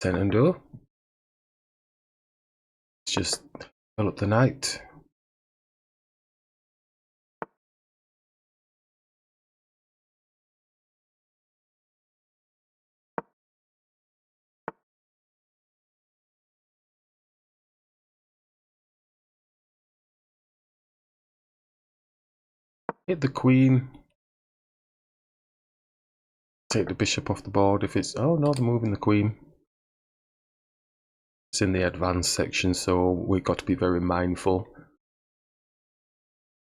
Tenando. Let's just fill up the knight. Hit the queen. Take the bishop off the board if it's... Oh no, they're moving the queen. It's in the advanced section, so we've got to be very mindful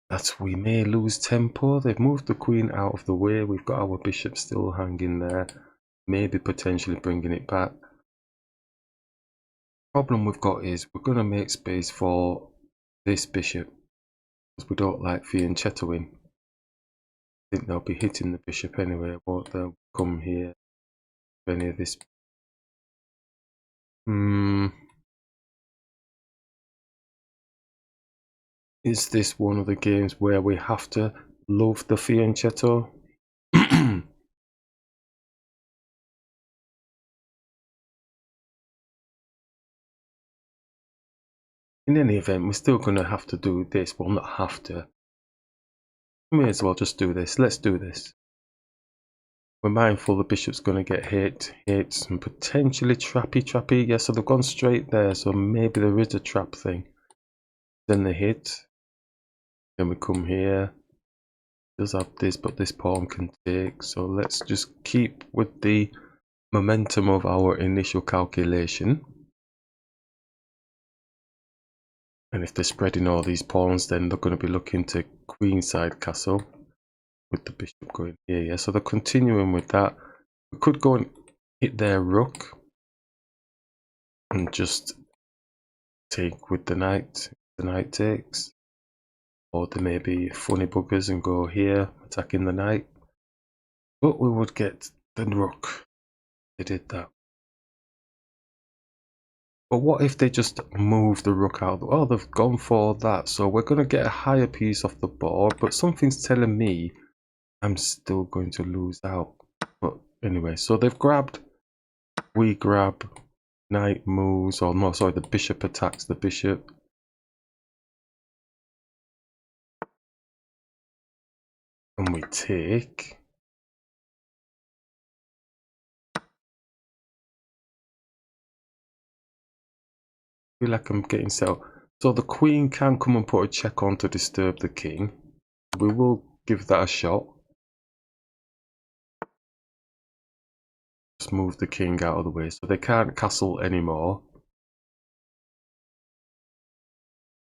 that we may lose tempo. They've moved the queen out of the way. We've got our bishop still hanging there. Maybe potentially bringing it back. Problem we've got is we're going to make space for this bishop because we don't like fianchettoing. I think they'll be hitting the bishop anyway, won't they? Come here. Any of this. Is this one of the games where we have to love the fianchetto? In any event, we're still going to have to do this. Well, not have to. We may as well just do this. Let's do this. We're mindful the bishop's going to get hit, and potentially trappy. Yeah, so they've gone straight there. So maybe there is a trap thing. Then they hit. Then we come here. Does have this, but this pawn can take. So let's just keep with the momentum of our initial calculation. And if they're spreading all these pawns, then they're going to be looking to queenside castle with the bishop going here. Yeah, so they're continuing with that. We could go and hit their rook and just take with the knight. The knight takes. Or they may be funny buggers and go here, attacking the knight. But we would get the rook. They did that. But what if they just move the rook out? Oh, they've gone for that. So we're going to get a higher piece off the board. But something's telling me I'm still going to lose out. But anyway, so they've grabbed. We grab. Knight moves. Or no, sorry, the bishop attacks the bishop. And we take. I feel like I'm getting set up. So the queen can come and put a check on to disturb the king. We will give that a shot. Just move the king out of the way so they can't castle anymore.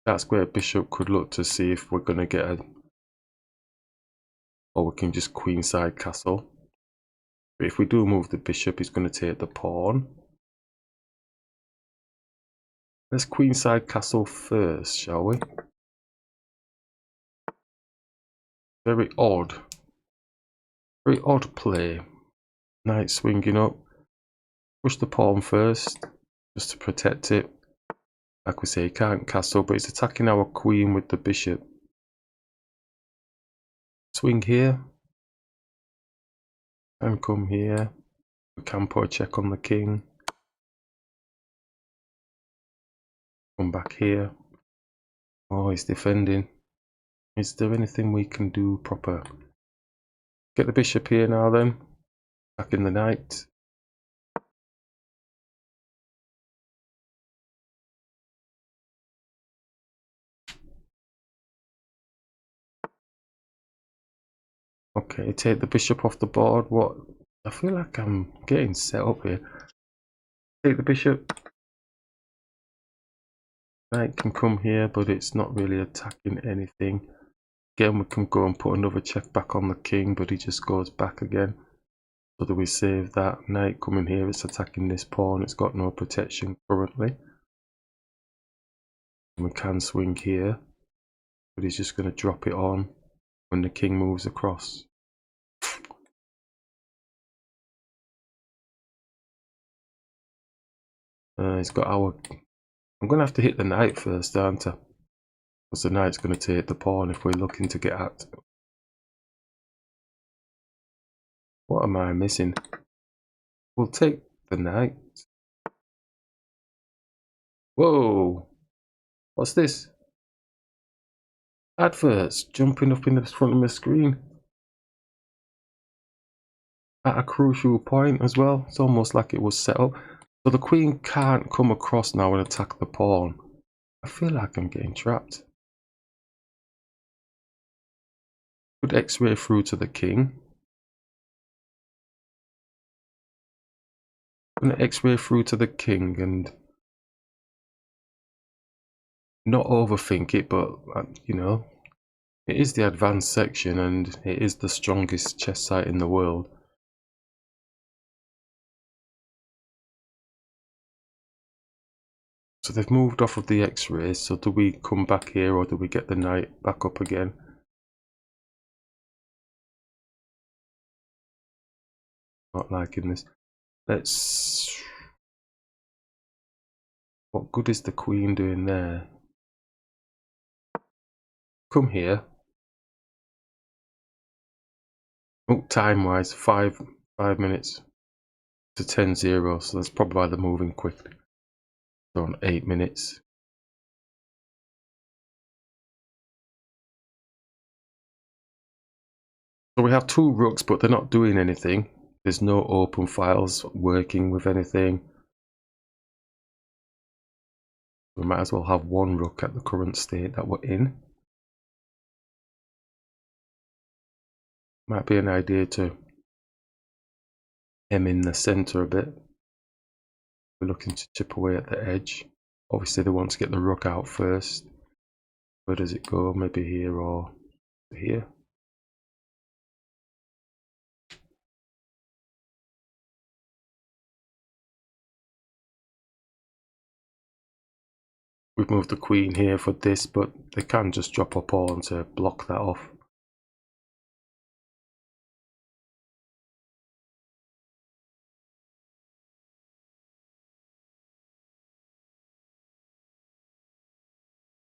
That's where bishop could look to see if we're going to get a... Or we can just queenside castle. But if we do move the bishop, he's going to take the pawn. Let's queenside castle first, shall we? Very odd. Very odd play. Knight swinging up. Push the pawn first, just to protect it. Like we say, he can't castle, but he's attacking our queen with the bishop. Swing here. And come here. We can put a check on the king. Come back here. Oh, he's defending. Is there anything we can do proper? Get the bishop here now then. Back in the knight. Okay, take the bishop off the board. What? I feel like I'm getting set up here. Take the bishop. Knight can come here, but it's not really attacking anything. Again, we can go and put another check back on the king, but he just goes back again. So do we save that? Knight coming here, it's attacking this pawn. It's got no protection currently. And we can swing here, but he's just going to drop it on when the king moves across. He's got our... I'm going to have to hit the knight first, aren't I? Because the knight's going to take the pawn if we're looking to get at. What am I missing? We'll take the knight. Whoa! What's this? Adverts jumping up in the front of my screen. At a crucial point as well. It's almost like it was set up. So the queen can't come across now and attack the pawn. I feel like I'm getting trapped. Could X-ray through to the king. I'm gonna X-ray through to the king and not overthink it, but you know, it is the advanced section and it is the strongest chess site in the world. So they've moved off of the X-rays, so do we come back here or do we get the knight back up again? Not liking this. Let's... What good is the queen doing there? Come here. Oh, time-wise, 5 minutes to 10-0, so that's probably why they're moving quickly. So on 8 minutes. So we have 2 rooks, but they're not doing anything. There's no open files working with anything. We might as well have 1 rook at the current state that we're in. Might be an idea to hem in the center a bit. We're looking to chip away at the edge. Obviously they want to get the rook out first. Where does it go? Maybe here or here. We've moved the queen here for this, but they can just drop a pawn to block that off.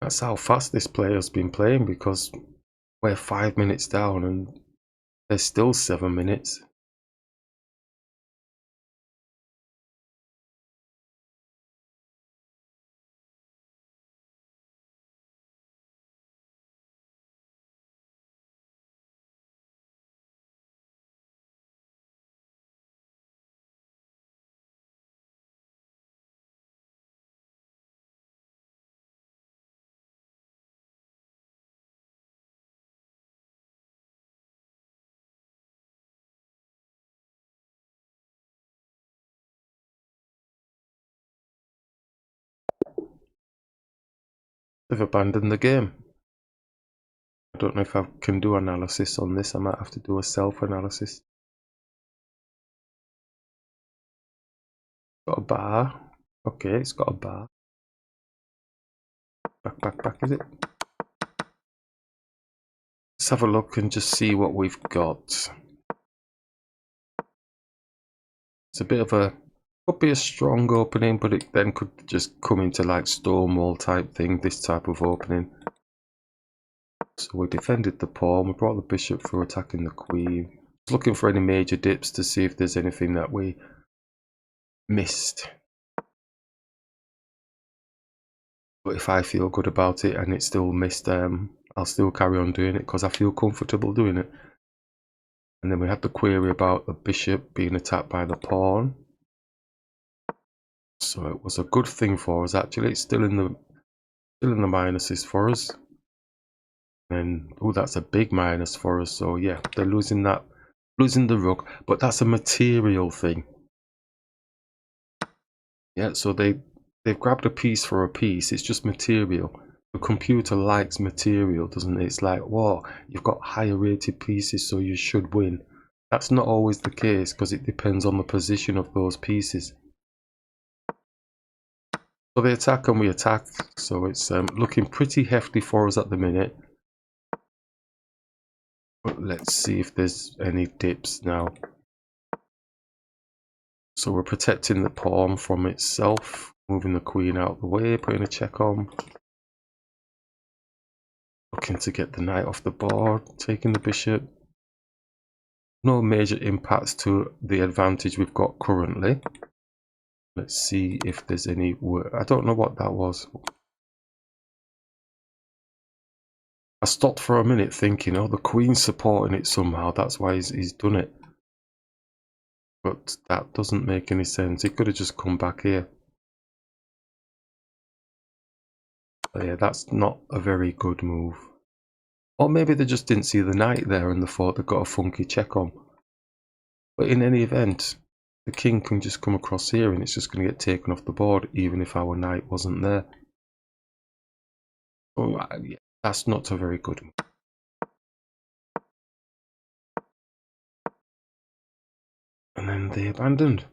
That's how fast this player's been playing, because we're 5 minutes down and there's still 7 minutes. They've abandoned the game. I don't know if I can do analysis on this. I might have to do a self-analysis. Got a bar. Okay, it's got a bar. Back, is it? Let's have a look and just see what we've got. It's a bit of a... Could be a strong opening, but it then could just come into like Stonewall type thing, this type of opening. So we defended the pawn, we brought the bishop through attacking the queen. Looking for any major dips to see if there's anything that we missed. But if I feel good about it and it's still missed, I'll still carry on doing it because I feel comfortable doing it. And then we had the query about the bishop being attacked by the pawn. So it was a good thing for us actually. It's still in the minuses for us. And oh, that's a big minus for us. So yeah, they're losing the rook, but that's a material thing. Yeah, so they've grabbed a piece for a piece. It's just material. The computer likes material, doesn't it? It's like, whoa, you've got higher rated pieces, so you should win. That's not always the case because it depends on the position of those pieces. So they attack and we attack. So it's looking pretty hefty for us at the minute. But let's see if there's any dips now. So we're protecting the pawn from itself, moving the queen out of the way, putting a check on. Looking to get the knight off the board, taking the bishop. No major impacts to the advantage we've got currently. Let's see if there's any work. I don't know what that was. I stopped for a minute thinking, oh, the Queen's supporting it somehow. That's why he's done it. But that doesn't make any sense. He could have just come back here. But yeah, that's not a very good move. Or maybe they just didn't see the knight there and they thought they got a funky check on. But in any event, the king can just come across here and it's just going to get taken off the board even if our knight wasn't there. Oh, yeah, that's not a very good move. And then they abandoned.